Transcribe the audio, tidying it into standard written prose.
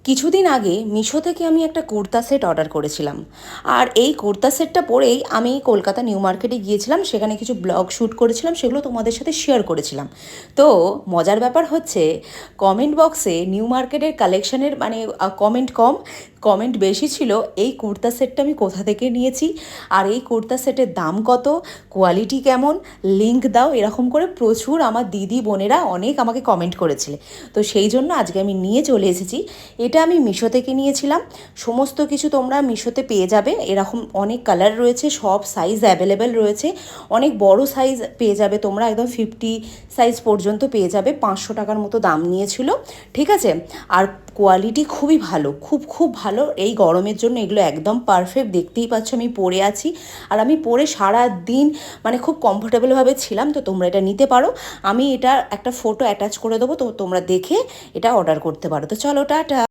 কিছুদিন আগে মিশো থেকে আমি একটা কুর্তা সেট অর্ডার করেছিলাম। আর এই কুর্তা সেটটা পরেই আমি কলকাতা নিউ মার্কেটে গিয়েছিলাম, সেখানে কিছু ব্লগ শ্যুট করেছিলাম, সেগুলো তোমাদের সাথে শেয়ার করেছিলাম। তো মজার ব্যাপার হচ্ছে, কমেন্ট বক্সে নিউ মার্কেটের কালেকশনের মানে কমেন্ট কম, কমেন্ট বেশি ছিল এই কুর্তা সেটটা আমি কোথা থেকে নিয়েছি, আর এই কুর্তা সেটের দাম কত, কোয়ালিটি কেমন, লিঙ্ক দাও, এরকম করে প্রচুর আমার দিদি বোনেরা অনেক আমাকে কমেন্ট করেছিলে। তো সেই জন্য আজকে আমি নিয়ে চলে এসেছি। এটা আমি মিশো থেকে নিয়েছিলাম। সমস্ত কিছু তোমরা মিশোতে পেয়ে যাবে, এরকম অনেক কালার রয়েছে, সব সাইজ অ্যাভেলেবেল রয়েছে, অনেক বড় সাইজ পেয়ে যাবে তোমরা, একদম 50 সাইজ পর্যন্ত পেয়ে যাবে। 500 টাকার মতো দাম নিয়েছিল, ঠিক আছে। আর কোয়ালিটি খুবই ভালো, খুব খুব ভালো। এই গরমের জন্য এগুলো একদম পারফেক্ট। দেখতেই পাচ্ছ আমি পরে আছি, আর আমি পরে সারা দিন মানে খুব কমফোর্টেবলভাবে ছিলাম। তো তোমরা এটা নিতে পারো, আমি এটা একটা ফটো অ্যাটাচ করে দেবো, তো তোমরা দেখে এটা অর্ডার করতে পারো। তো চলো, টাটা।